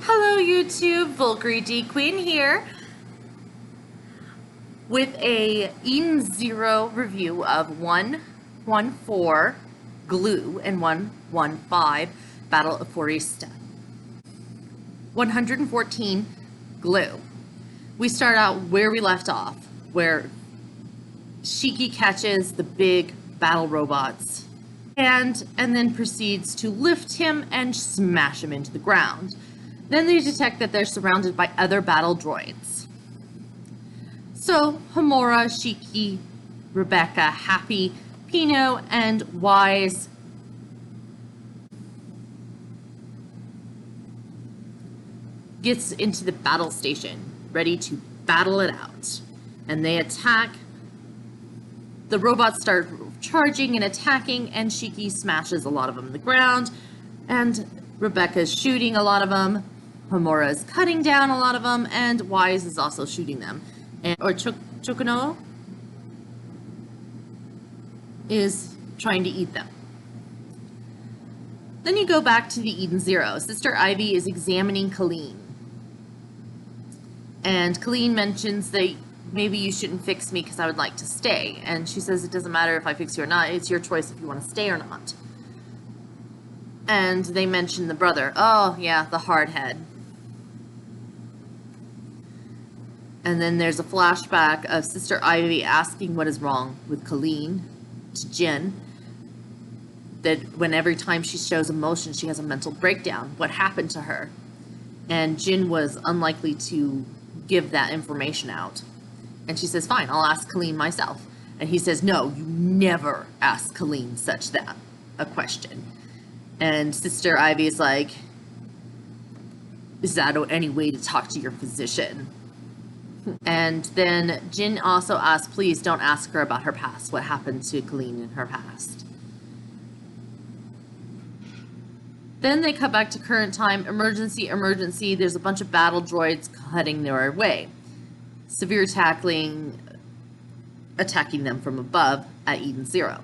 Hello YouTube, Valkyrie D Queen here with a Eden Zero review of 114 Glue and 115 Battle of Foresta. 114 Glue. We start out where we left off, where Shiki catches the big battle robots and then proceeds to lift him and smash him into the ground. Then they detect that they're surrounded by other battle droids. So Homura, Shiki, Rebecca, Happy, Pino, and Wise gets into the battle station, ready to battle it out. And they attack. The robots start charging and attacking, and Shiki smashes a lot of them to the ground, and Rebecca's shooting a lot of them. Homura is cutting down a lot of them, and Wise is also shooting them. Chokono is trying to eat them. Then you go back to the Eden Zero. Sister Ivy is examining Colleen. And Colleen mentions that maybe you shouldn't fix me because I would like to stay. And she says it doesn't matter if I fix you or not. It's your choice if you want to stay or not. And they mention the brother. Oh, yeah, the hard head. And then there's a flashback of Sister Ivy asking what is wrong with Colleen to Jin. That when every time she shows emotion, she has a mental breakdown. What happened to her? And Jin was unlikely to give that information out. And she says, fine, I'll ask Colleen myself. And he says, no, you never ask Colleen a question. And Sister Ivy is like, is that any way to talk to your physician? And then Jin also asks, please don't ask her about her past. What happened to Colleen in her past? Then they cut back to current time. Emergency, emergency. There's a bunch of battle droids cutting their way. Severe tackling, attacking them from above at Eden Zero.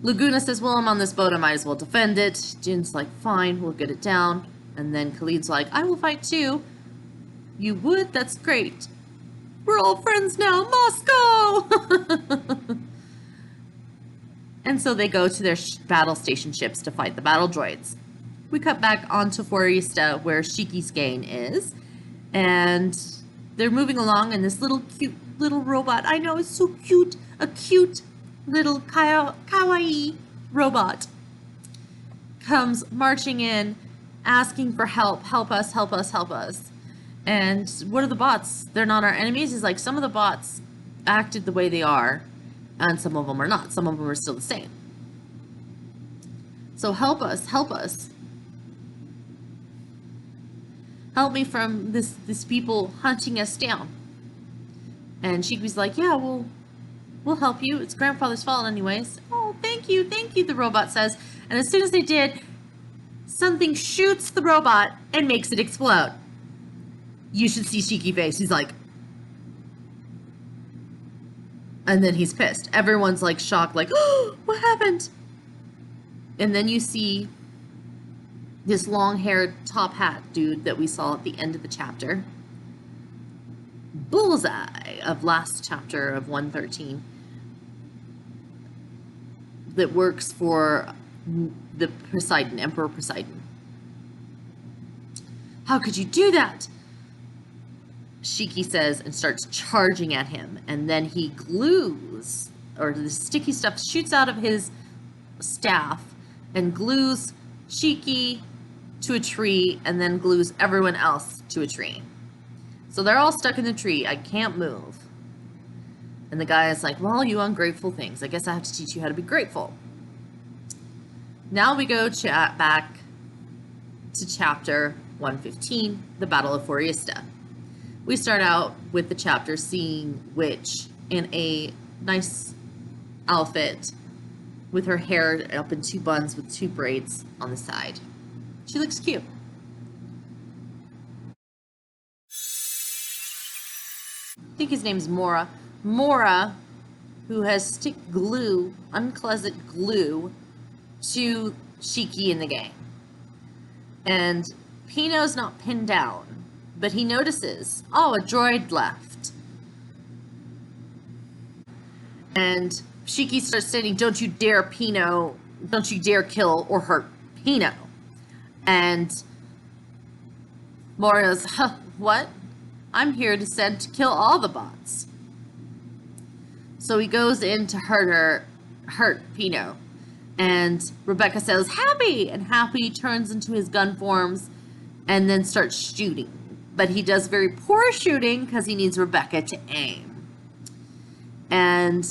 Laguna says, well, I'm on this boat, I might as well defend it. Jin's like, fine, we'll get it down. And then Khalid's like, I will fight too. You would? That's great. We're all friends now, Moscow! And so they go to their battle station ships to fight the battle droids. We cut back onto Foresta, where Shiki's gang is. And they're moving along, and this little cute little robot, I know, it's so cute, a cute little kawaii robot comes marching in, asking for help. Help us, help us, help us. And what are the bots? They're not our enemies. He's like, some of the bots acted the way they are, and some of them are not. Some of them are still the same. So help us, help us. Help me from this people hunting us down. And Shiki's like, yeah, we'll help you. It's grandfather's fault anyways. Oh, thank you, the robot says. And as soon as they did, something shoots the robot and makes it explode. You should see Shiki face. He's like... And then he's pissed. Everyone's like shocked, like, oh, what happened? And then you see this long-haired top hat dude that we saw at the end of the chapter. Bullseye of last chapter of 113. That works for the Poseidon, Emperor Poseidon. How could you do that? Shiki says, and starts charging at him. And then he glues, or the sticky stuff shoots out of his staff and glues Shiki to a tree, and then glues everyone else to a tree. So they're all stuck in the tree. I can't move. And the guy is like, well, you ungrateful things. I guess I have to teach you how to be grateful. Now we go back to chapter 115, the Battle of Foresta. We start out with the chapter seeing Witch in a nice outfit with her hair up in two buns with two braids on the side. She looks cute. I think his name's Mora. Mora, who has stick glue, uncloset glue, to Shiki and the gang. And Pino's not pinned down, but he notices, oh, a droid left. And Shiki starts saying, don't you dare Pino, don't you dare kill or hurt Pino. And Morio's, huh, what? I'm here to kill all the bots. So he goes in to hurt Pino. And Rebecca says, Happy! And Happy turns into his gun forms and then starts shooting. But he does very poor shooting because he needs Rebecca to aim. And,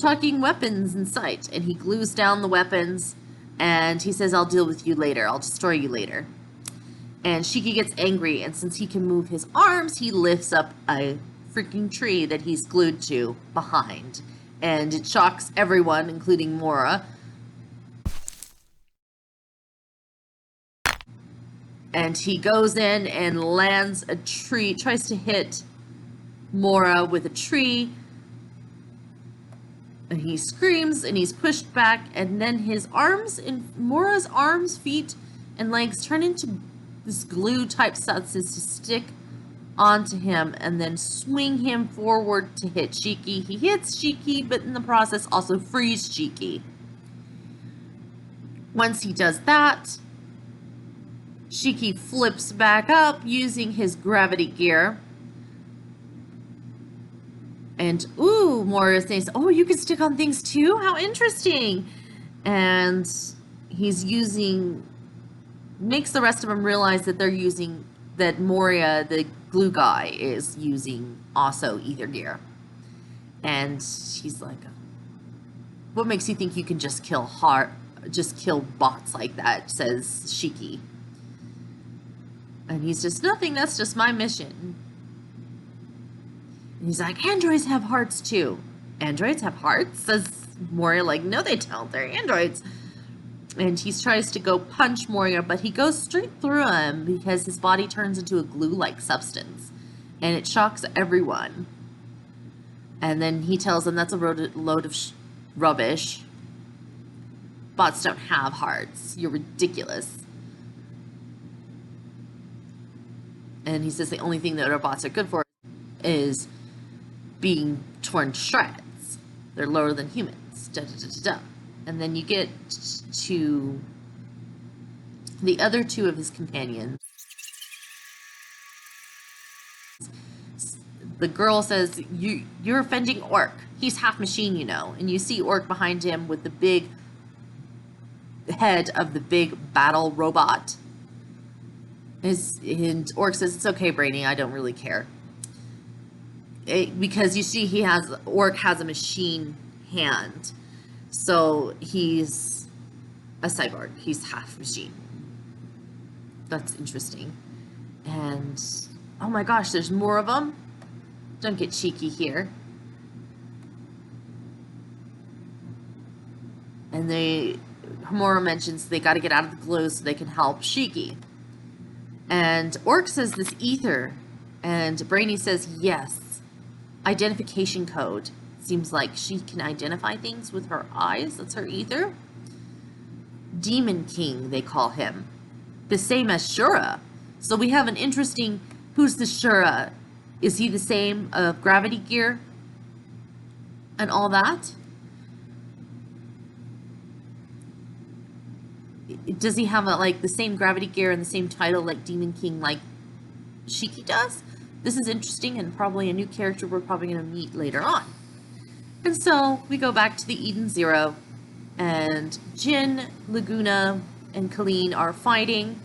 talking weapons in sight. And he glues down the weapons and he says, I'll deal with you later. I'll destroy you later. And Shiki gets angry, and since he can move his arms, he lifts up a freaking tree that he's glued to behind. And it shocks everyone, including Mora. And he goes in and lands a tree, tries to hit Mora with a tree. And he screams, and he's pushed back, and then his arms, and Mora's arms, feet, and legs turn into this glue type substance to stick onto him and then swing him forward to hit Shiki. He hits Shiki, but in the process also frees Shiki. Once he does that, Shiki flips back up using his gravity gear. And, Mora says, oh, you can stick on things too? How interesting. And he's makes the rest of them realize that that Moria, the glue guy, is using also ether gear. And she's like, what makes you think you can just kill bots like that, says Shiki. And he's just, nothing, that's just my mission. And he's like, androids have hearts too. Androids have hearts? Says Moria, like, no they don't, they're androids. And he tries to go punch Moria, but he goes straight through him because his body turns into a glue-like substance. And it shocks everyone. And then he tells them that's a load of rubbish. Bots don't have hearts. You're ridiculous. And he says the only thing that our bots are good for is being torn to shreds. They're lower than humans. Da, da, da, da, da. And then you get to the other two of his companions. The girl says, you're offending Orc. He's half machine, you know. And you see Orc behind him with the big head of the big battle robot. And Orc says, it's okay, Brainy, I don't really care. Because you see Orc has a machine hand. So he's a cyborg. He's half machine. That's interesting. And, oh my gosh, there's more of them. Don't get cheeky here. And Homura mentions they got to get out of the glue so they can help Shiki. And Orc says this ether. And Brainy says, yes. Identification code. Seems like she can identify things with her eyes. That's her ether. Demon King, they call him. The same as Shura. So we have an interesting, who's the Shura? Is he the same of gravity gear? And all that? Does he have the same gravity gear and the same title like Demon King like Shiki does? This is interesting and probably a new character we're probably going to meet later on. And so we go back to the Eden Zero, and Jin, Laguna, and Colleen are fighting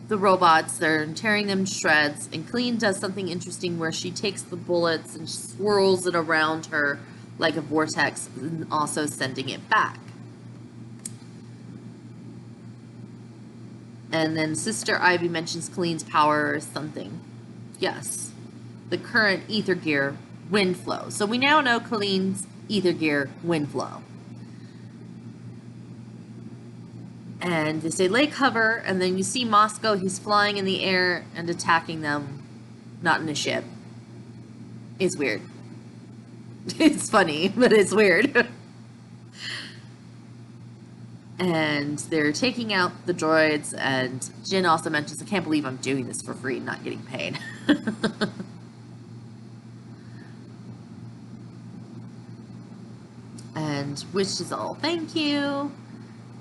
the robots. They're tearing them to shreds, and Colleen does something interesting where she takes the bullets and swirls it around her like a vortex, and also sending it back. And then Sister Ivy mentions Colleen's power or something. Yes. The current ether gear, wind flow. So we now know Colleen's ether gear, wind flow. And they say lay cover, and then you see Moscow, he's flying in the air and attacking them, not in a ship. It's weird. It's funny, but it's weird. And they're taking out the droids, and Jin also mentions, I can't believe I'm doing this for free and not getting paid. And wishes all thank you.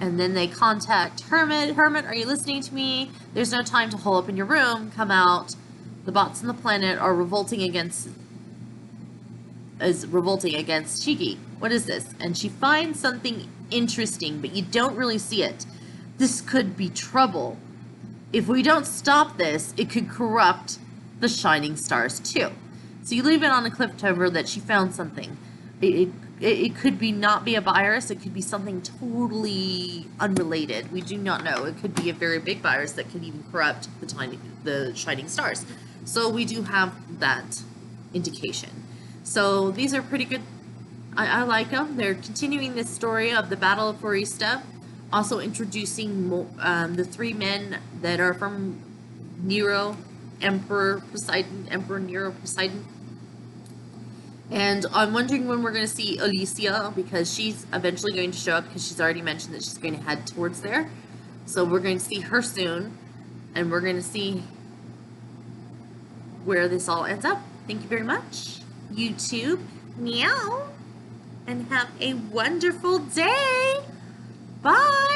And then they contact Hermit. Hermit, are you listening to me? There's no time to hole up in your room. Come out. The bots on the planet are revolting against Shiki. What is this? And she finds something interesting, but you don't really see it. This could be trouble. If we don't stop this, it could corrupt the shining stars too. So you leave it on a cliffhanger that she found something. It could be not be a virus. It could be something totally unrelated. We do not know. It could be a very big virus that could even corrupt the shining stars. So we do have that indication. So these are pretty good. I like them. They're continuing this story of the Battle of Foresta. Also introducing the 3 men that are from Nero, Emperor Nero Poseidon. And I'm wondering when we're going to see Alicia, because she's eventually going to show up, because she's already mentioned that she's going to head towards there. So we're going to see her soon, and we're going to see where this all ends up. Thank you very much, YouTube. Meow. And have a wonderful day. Bye.